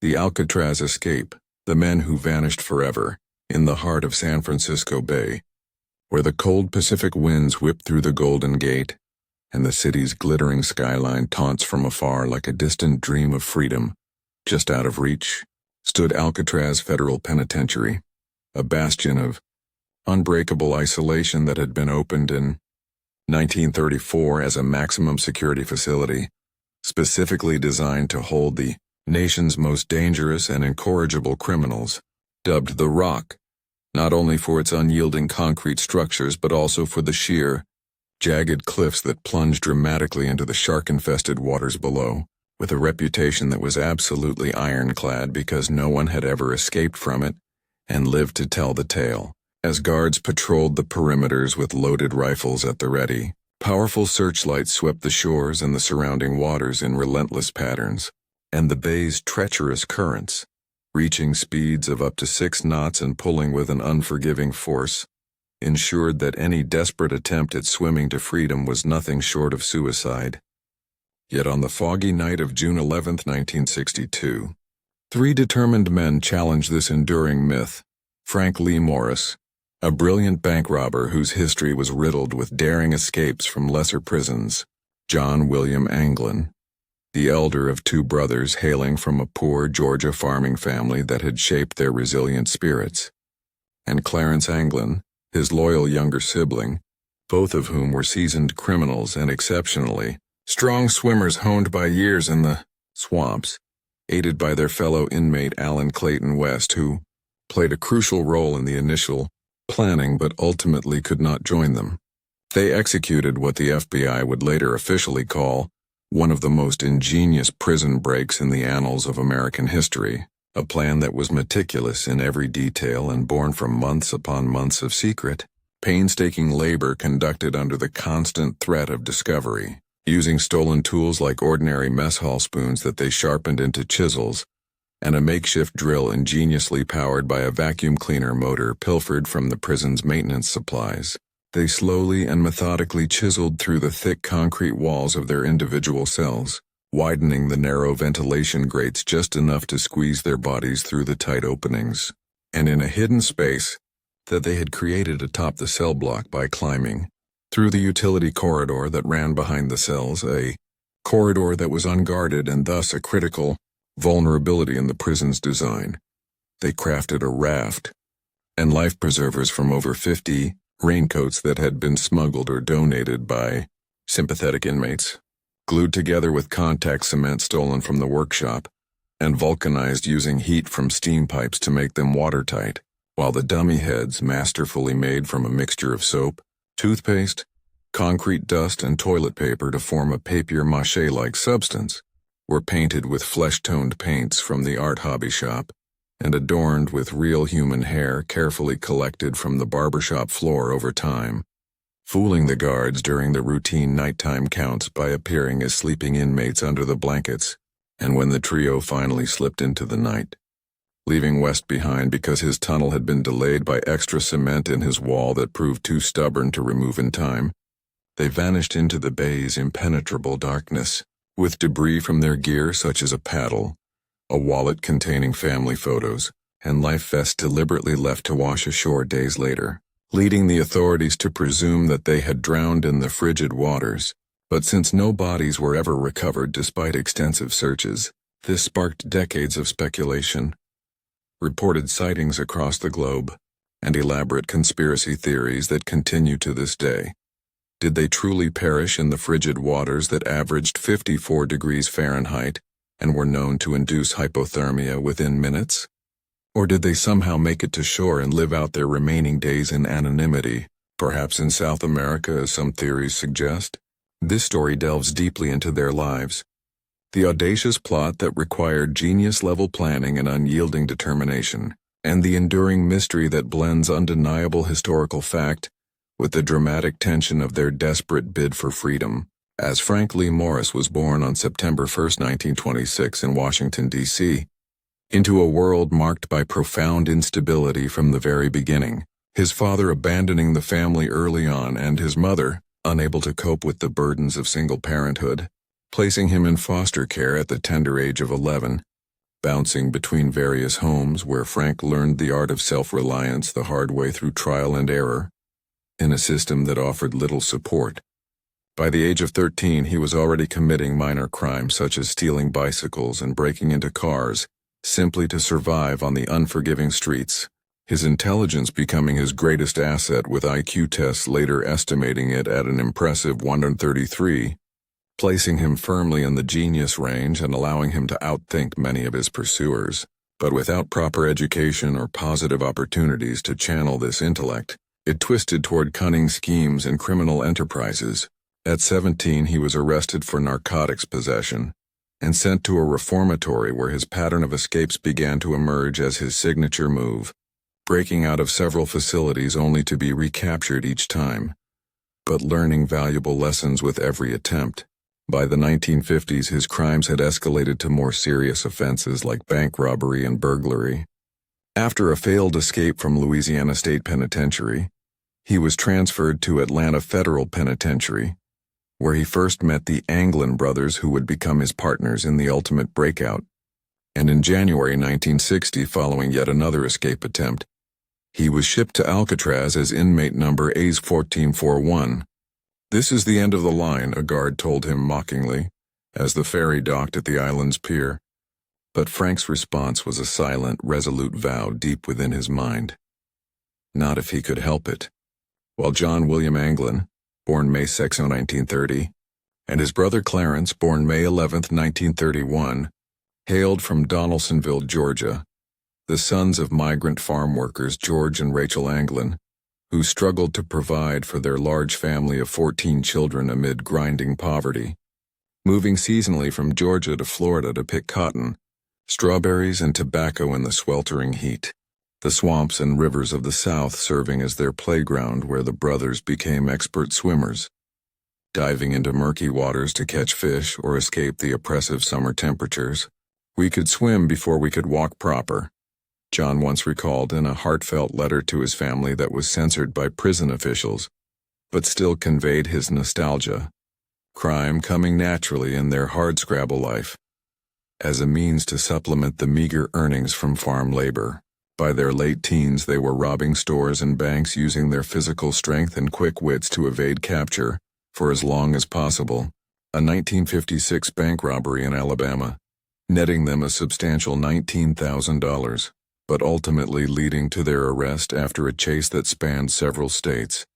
The Alcatraz escape, the men who vanished forever, in the heart of San Francisco Bay, where the cold Pacific winds whip through the Golden Gate, and the city's glittering skyline taunts from afar like a distant dream of freedom. Just out of reach stood Alcatraz Federal Penitentiary, a bastion of unbreakable isolation that had been opened in 1934 as a maximum security facility, specifically designed to hold the nation's most dangerous and incorrigible criminals, dubbed the Rock, not only for its unyielding concrete structures but also for the sheer, jagged cliffs that plunged dramatically into the shark-infested waters below, with a reputation that was absolutely ironclad because no one had ever escaped from it and lived to tell the tale. As guards patrolled the perimeters with loaded rifles at the ready, powerful searchlights swept the shores and the surrounding waters in relentless patterns, and the bay's treacherous currents, reaching speeds of up to 6 knots and pulling with an unforgiving force, ensured that any desperate attempt at swimming to freedom was nothing short of suicide. Yet on the foggy night of June 11, 1962, 3 determined men challenged this enduring myth. Frank Lee Morris, a brilliant bank robber whose history was riddled with daring escapes from lesser prisons; John William Anglin, the elder of 2 brothers hailing from a poor Georgia farming family that had shaped their resilient spirits; and Clarence Anglin, his loyal younger sibling, both of whom were seasoned criminals and exceptionally strong swimmers honed by years in the swamps, aided by their fellow inmate Alan Clayton West, who played a crucial role in the initial planning but ultimately could not join them. They executed what the FBI would later officially call one of the most ingenious prison breaks in the annals of American history, a plan that was meticulous in every detail and born from months upon months of secret, painstaking labor conducted under the constant threat of discovery, using stolen tools like ordinary mess hall spoons that they sharpened into chisels, and a makeshift drill ingeniously powered by a vacuum cleaner motor pilfered from the prison's maintenance supplies. They slowly and methodically chiseled through the thick concrete walls of their individual cells, widening the narrow ventilation grates just enough to squeeze their bodies through the tight openings. And in a hidden space that they had created atop the cell block by climbing through the utility corridor that ran behind the cells, a corridor that was unguarded and thus a critical vulnerability in the prison's design, they crafted a raft and life preservers from over 50 raincoats that had been smuggled or donated by sympathetic inmates, glued together with contact cement stolen from the workshop, and vulcanized using heat from steam pipes to make them watertight, while the dummy heads, masterfully made from a mixture of soap, toothpaste, concrete dust, and toilet paper to form a papier-mâché-like substance, were painted with flesh-toned paints from the art hobby shop and adorned with real human hair carefully collected from the barbershop floor over time, fooling the guards during the routine nighttime counts by appearing as sleeping inmates under the blankets, and when the trio finally slipped into the night, leaving West behind because his tunnel had been delayed by extra cement in his wall that proved too stubborn to remove in time, they vanished into the bay's impenetrable darkness, with debris from their gear such as a paddle, a wallet containing family photos, and life vests deliberately left to wash ashore days later, leading the authorities to presume that they had drowned in the frigid waters. But since no bodies were ever recovered despite extensive searches, this sparked decades of speculation, reported sightings across the globe, and elaborate conspiracy theories that continue to this day. Did they truly perish in the frigid waters that averaged 54 degrees Fahrenheit and were known to induce hypothermia within minutes? Or did they somehow make it to shore and live out their remaining days in anonymity, perhaps in South America as some theories suggest? This story delves deeply into their lives, the audacious plot that required genius-level planning and unyielding determination, and the enduring mystery that blends undeniable historical fact with the dramatic tension of their desperate bid for freedom. As Frank Lee Morris was born on September 1, 1926 in Washington, D.C., into a world marked by profound instability from the very beginning, his father abandoning the family early on and his mother, unable to cope with the burdens of single parenthood, placing him in foster care at the tender age of 11. bouncing between various homes where Frank learned the art of self-reliance the hard way through trial and error, in a system that offered little support. By the age of 13, he was already committing minor crimes such as stealing bicycles and breaking into cars, simply to survive on the unforgiving streets, his intelligence becoming his greatest asset, with IQ tests later estimating it at an impressive 133, placing him firmly in the genius range and allowing him to outthink many of his pursuers. But without proper education or positive opportunities to channel this intellect, it twisted toward cunning schemes and criminal enterprises. At 17, he was arrested for narcotics possession and sent to a reformatory where his pattern of escapes began to emerge as his signature move, breaking out of several facilities only to be recaptured each time, but learning valuable lessons with every attempt. By the 1950s, his crimes had escalated to more serious offenses like bank robbery and burglary. After a failed escape from Louisiana State Penitentiary, he was transferred to Atlanta Federal Penitentiary, where he first met the Anglin brothers, who would become his partners in the ultimate breakout. And in January 1960, following yet another escape attempt, he was shipped to Alcatraz as inmate number AS-1441. "This is the end of the line," a guard told him mockingly, as the ferry docked at the island's pier. But Frank's response was a silent, resolute vow deep within his mind. Not if he could help it. While John William Anglin, born May 6, 1930, and his brother Clarence, born May 11, 1931, hailed from Donaldsonville, Georgia, the sons of migrant farm workers George and Rachel Anglin, who struggled to provide for their large family of 14 children amid grinding poverty, moving seasonally from Georgia to Florida to pick cotton, strawberries, and tobacco in the sweltering heat, the swamps and rivers of the South serving as their playground where the brothers became expert swimmers, diving into murky waters to catch fish or escape the oppressive summer temperatures. "We could swim before we could walk proper," John once recalled in a heartfelt letter to his family that was censored by prison officials, but still conveyed his nostalgia, crime coming naturally in their hardscrabble life, as a means to supplement the meager earnings from farm labor. By their late teens, they were robbing stores and banks, using their physical strength and quick wits to evade capture for as long as possible. A 1956 bank robbery in Alabama, netting them a substantial $19,000, but ultimately leading to their arrest after a chase that spanned several states.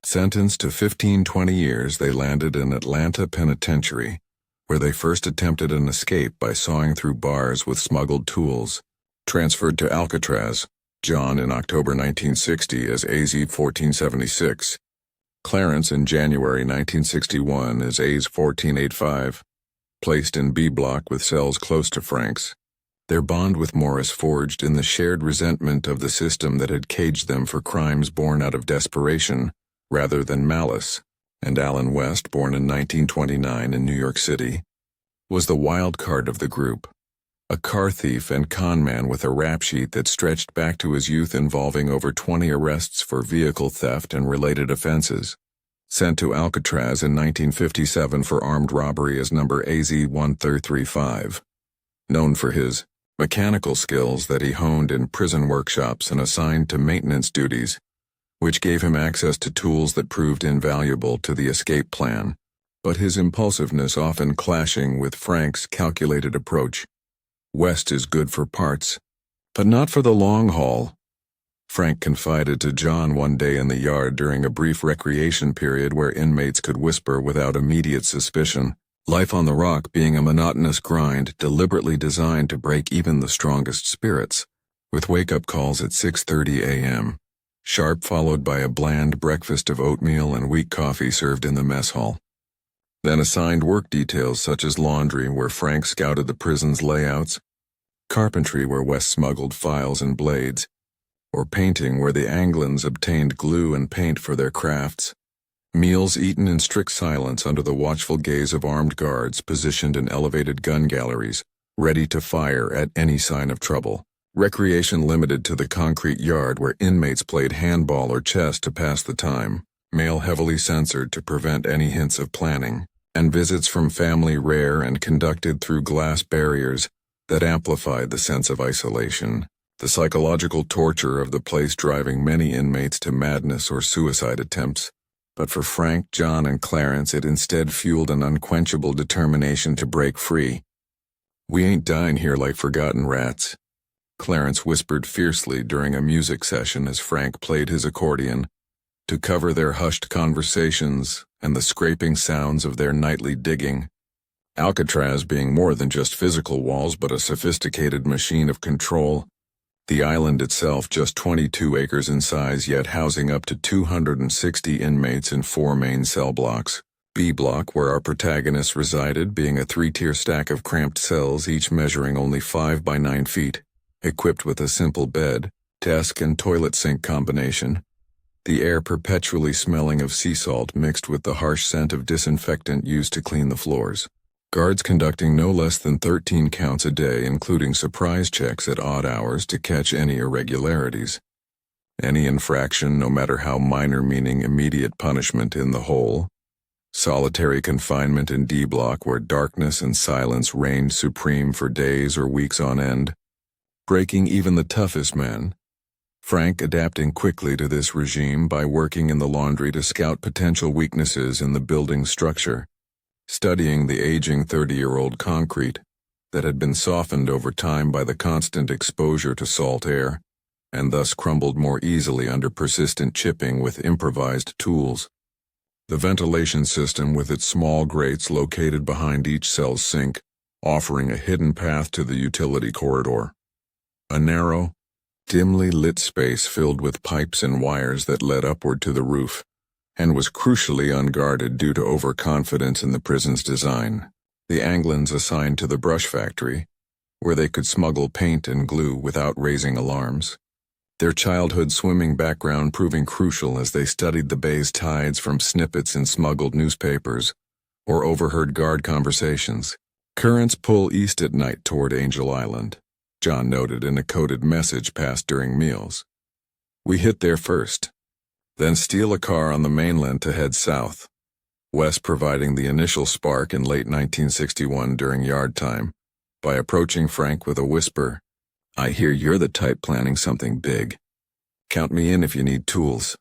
Sentenced to 15-20 years, they landed in Atlanta Penitentiary, where they first attempted an escape by sawing through bars with smuggled tools. Transferred to Alcatraz, John in October 1960 as AZ-1476, Clarence in January 1961 as AZ-1485, placed in B Block with cells close to Frank's. Their bond with Morris forged in the shared resentment of the system that had caged them for crimes born out of desperation rather than malice. And Alan West, born in 1929 in New York City, was the wild card of the group. A car thief and con man with a rap sheet that stretched back to his youth, involving over 20 arrests for vehicle theft and related offenses. Sent to Alcatraz in 1957 for armed robbery as number AZ-1335. Known for his mechanical skills that he honed in prison workshops and assigned to maintenance duties, which gave him access to tools that proved invaluable to the escape plan, but his impulsiveness often clashing with Frank's calculated approach. "West is good for parts, but not for the long haul," Frank confided to John one day in the yard during a brief recreation period where inmates could whisper without immediate suspicion, life on the rock being a monotonous grind deliberately designed to break even the strongest spirits, with wake-up calls at 6:30 a.m., sharp, followed by a bland breakfast of oatmeal and weak coffee served in the mess hall. Then assigned work details such as laundry, where Frank scouted the prison's layouts, carpentry, where West smuggled files and blades, or painting, where the Anglins obtained glue and paint for their crafts. Meals eaten in strict silence under the watchful gaze of armed guards positioned in elevated gun galleries, ready to fire at any sign of trouble. Recreation limited to the concrete yard where inmates played handball or chess to pass the time, mail heavily censored to prevent any hints of planning, and visits from family rare and conducted through glass barriers, that amplified the sense of isolation, the psychological torture of the place driving many inmates to madness or suicide attempts. But for Frank, John, and Clarence, it instead fueled an unquenchable determination to break free. "We ain't dying here like forgotten rats," Clarence whispered fiercely during a music session as Frank played his accordion, to cover their hushed conversations and the scraping sounds of their nightly digging. Alcatraz being more than just physical walls but a sophisticated machine of control. The island itself just 22 acres in size, yet housing up to 260 inmates in 4 main cell blocks. B block, where our protagonists resided, being a 3-tier stack of cramped cells, each measuring only 5 by 9 feet, equipped with a simple bed, desk, and toilet sink combination. The air perpetually smelling of sea salt mixed with the harsh scent of disinfectant used to clean the floors. Guards conducting no less than 13 counts a day, including surprise checks at odd hours to catch any irregularities. Any infraction, no matter how minor, meaning immediate punishment in the hole. Solitary confinement in D block, where darkness and silence reigned supreme for days or weeks on end, breaking even the toughest men. Frank adapting quickly to this regime by working in the laundry to scout potential weaknesses in the building's structure, studying the aging 30-year-old concrete that had been softened over time by the constant exposure to salt air, and thus crumbled more easily under persistent chipping with improvised tools. The ventilation system with its small grates located behind each cell's sink, offering a hidden path to the utility corridor. A narrow, dimly lit space filled with pipes and wires that led upward to the roof, and was crucially unguarded due to overconfidence in the prison's design. The Anglins assigned to the brush factory, where they could smuggle paint and glue without raising alarms. Their childhood swimming background proving crucial as they studied the bay's tides from snippets in smuggled newspapers or overheard guard conversations. "Currents pull east at night toward Angel Island," John noted in a coded message passed during meals. "We hit there first, then steal a car on the mainland to head south." Wes providing the initial spark in late 1961 during yard time by approaching Frank with a whisper, "I hear you're the type planning something big. Count me in if you need tools."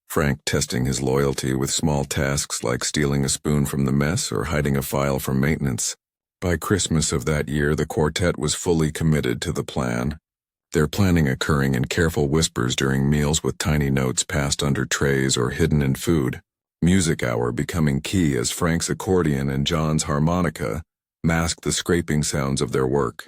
Frank testing his loyalty with small tasks like stealing a spoon from the mess or hiding a file from maintenance. By Christmas of that year, the quartet was fully committed to the plan, their planning occurring in careful whispers during meals with tiny notes passed under trays or hidden in food. Music hour becoming key as Frank's accordion and John's harmonica masked the scraping sounds of their work,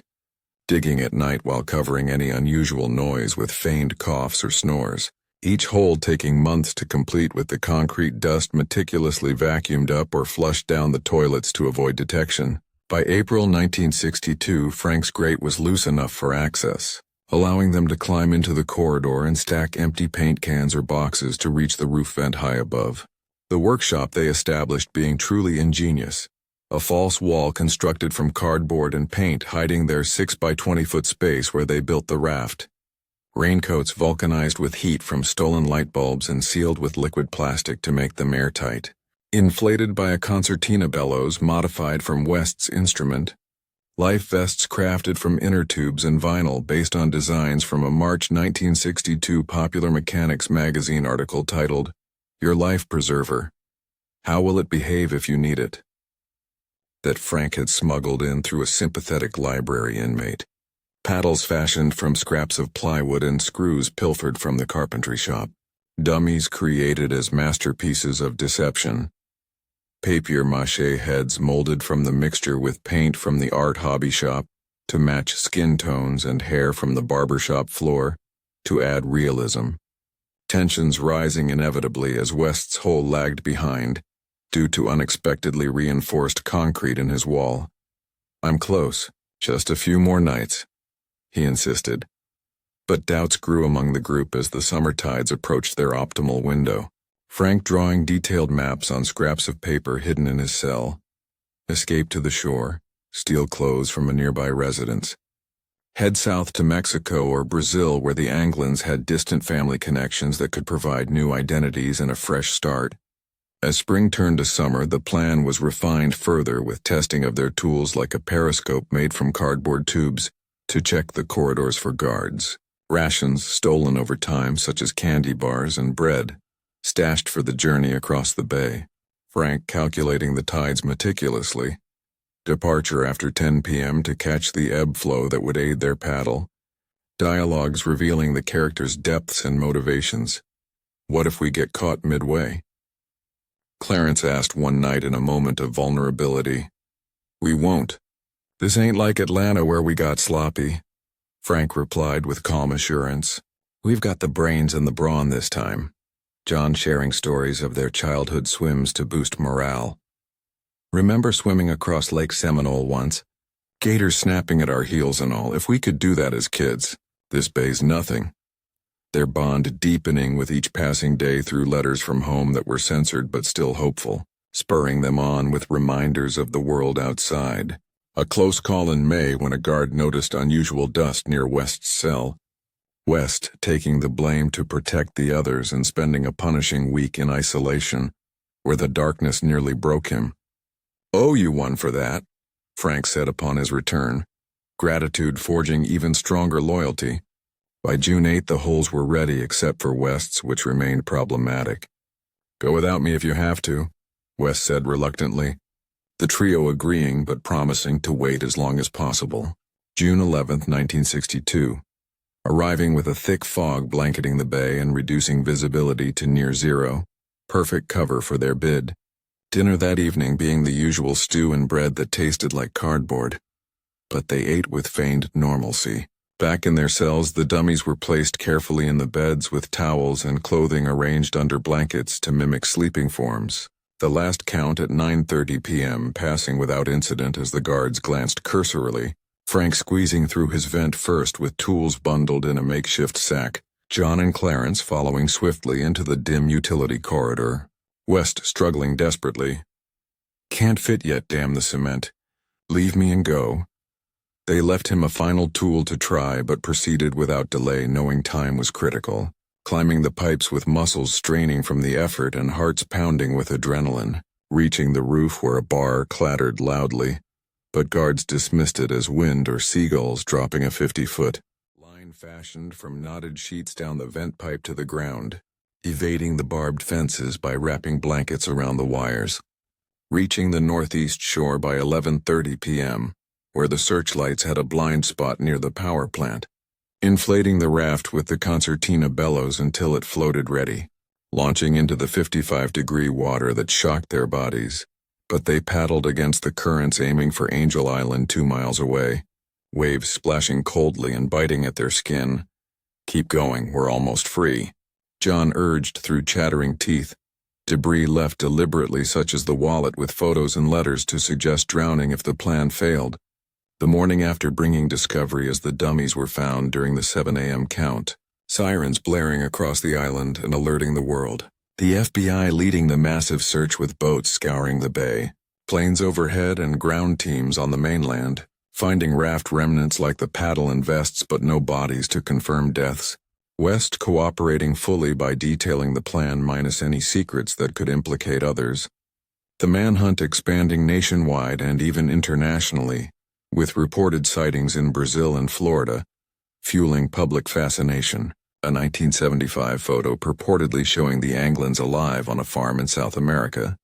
digging at night while covering any unusual noise with feigned coughs or snores, each hole taking months to complete with the concrete dust meticulously vacuumed up or flushed down the toilets to avoid detection. By April 1962, Frank's grate was loose enough for access, allowing them to climb into the corridor and stack empty paint cans or boxes to reach the roof vent high above. The workshop they established being truly ingenious, a false wall constructed from cardboard and paint hiding their 6 by 20 foot space where they built the raft. Raincoats vulcanized with heat from stolen light bulbs and sealed with liquid plastic to make them airtight. Inflated by a concertina bellows modified from West's instrument. Life vests crafted from inner tubes and vinyl based on designs from a March 1962 Popular Mechanics magazine article titled, "Your Life Preserver. How Will It Behave If You Need It?" that Frank had smuggled in through a sympathetic library inmate. Paddles fashioned from scraps of plywood and screws pilfered from the carpentry shop. Dummies created as masterpieces of deception. Papier-mâché heads molded from the mixture with paint from the art hobby shop to match skin tones and hair from the barbershop floor to add realism. Tensions rising inevitably as West's hole lagged behind due to unexpectedly reinforced concrete in his wall. "I'm close, just a few more nights," he insisted. But doubts grew among the group as the summer tides approached their optimal window. Frank drawing detailed maps on scraps of paper hidden in his cell. Escape to the shore, steal clothes from a nearby residence. Head south to Mexico or Brazil where the Anglins had distant family connections that could provide new identities and a fresh start. As spring turned to summer, the plan was refined further with testing of their tools like a periscope made from cardboard tubes to check the corridors for guards. Rations stolen over time, such as candy bars and bread, stashed for the journey across the bay. Frank calculating the tides meticulously. Departure after 10 p.m. to catch the ebb flow that would aid their paddle. Dialogues revealing the characters' depths and motivations. What if we get caught midway? Clarence asked one night in a moment of vulnerability. We won't. This ain't like Atlanta where we got sloppy. Frank replied with calm assurance. We've got the brains and the brawn this time. John sharing stories of their childhood swims to boost morale. Remember swimming across Lake Seminole once? Gators snapping at our heels and all. If we could do that as kids, this bay's nothing. Their bond deepening with each passing day through letters from home that were censored but still hopeful, spurring them on with reminders of the world outside. A close call in May when a guard noticed unusual dust near West's cell. West taking the blame to protect the others and spending a punishing week in isolation, where the darkness nearly broke him. "Owe you one for that," Frank said upon his return, gratitude forging even stronger loyalty. By June 8 the holes were ready except for West's, which remained problematic. "Go without me if you have to," West said reluctantly, the trio agreeing but promising to wait as long as possible. June 11, 1962. Arriving with a thick fog blanketing the bay and reducing visibility to near zero, perfect cover for their bid. Dinner that evening being the usual stew and bread that tasted like cardboard. But they ate with feigned normalcy. Back in their cells, the dummies were placed carefully in the beds with towels and clothing arranged under blankets to mimic sleeping forms. The last count at 9:30 p.m. passing without incident as the guards glanced cursorily, Frank squeezing through his vent first with tools bundled in a makeshift sack, John and Clarence following swiftly into the dim utility corridor. West struggling desperately. "Can't fit yet, damn the cement. Leave me and go." They left him a final tool to try but proceeded without delay, knowing time was critical, climbing the pipes with muscles straining from the effort and hearts pounding with adrenaline, reaching the roof where a bar clattered loudly, but guards dismissed it as wind or seagulls dropping a 50-foot line fashioned from knotted sheets down the vent pipe to the ground, evading the barbed fences by wrapping blankets around the wires. Reaching the northeast shore by 11:30 p.m., where the searchlights had a blind spot near the power plant. Inflating the raft with the concertina bellows until it floated ready, launching into the 55-degree water that shocked their bodies. But they paddled against the currents aiming for Angel Island 2 miles away, waves splashing coldly and biting at their skin. "Keep going, we're almost free," John urged through chattering teeth, debris left deliberately such as the wallet with photos and letters to suggest drowning if the plan failed. The morning after bringing discovery as the dummies were found during the 7 a.m. count, sirens blaring across the island and alerting the world. The FBI leading the massive search with boats scouring the bay, planes overhead and ground teams on the mainland, finding raft remnants like the paddle and vests but no bodies to confirm deaths. West cooperating fully by detailing the plan minus any secrets that could implicate others. The manhunt expanding nationwide and even internationally, with reported sightings in Brazil and Florida, fueling public fascination. A 1975 photo purportedly showing the Anglins alive on a farm in South America,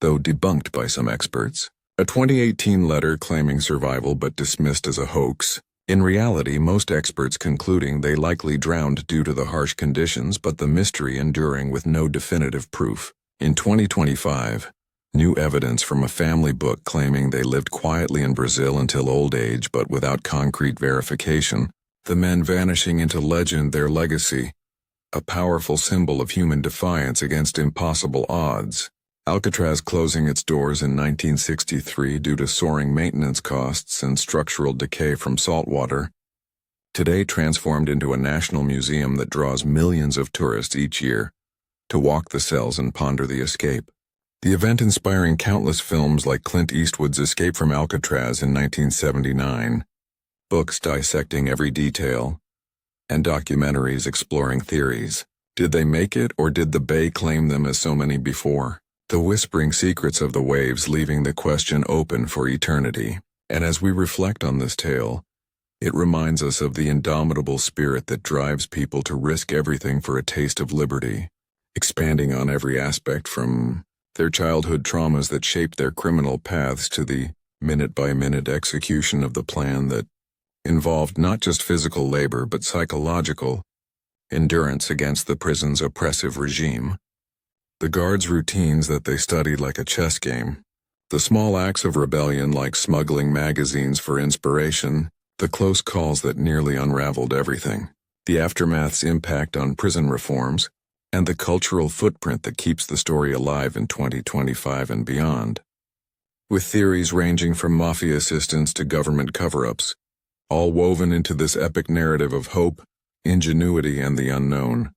though debunked by some experts. A 2018 letter claiming survival but dismissed as a hoax. In reality, most experts concluding they likely drowned due to the harsh conditions, but the mystery enduring with no definitive proof. In 2025, new evidence from a family book claiming they lived quietly in Brazil until old age but without concrete verification. The men vanishing into legend, their legacy, a powerful symbol of human defiance against impossible odds. Alcatraz closing its doors in 1963 due to soaring maintenance costs and structural decay from saltwater. Today transformed into a national museum that draws millions of tourists each year to walk the cells and ponder the escape. The event inspiring countless films like Clint Eastwood's Escape from Alcatraz in 1979, books dissecting every detail, and documentaries exploring theories. Did they make it, or did the Bay claim them as so many before? The whispering secrets of the waves, leaving the question open for eternity. And as we reflect on this tale, it reminds us of the indomitable spirit that drives people to risk everything for a taste of liberty, expanding on every aspect from their childhood traumas that shaped their criminal paths to the minute-by-minute execution of the plan that involved not just physical labor but psychological endurance against the prison's oppressive regime. The guards' routines that they studied like a chess game, the small acts of rebellion like smuggling magazines for inspiration, the close calls that nearly unraveled everything, the aftermath's impact on prison reforms, and the cultural footprint that keeps the story alive in 2025 and beyond. With theories ranging from mafia assistance to government cover-ups, all woven into this epic narrative of hope, ingenuity, and the unknown.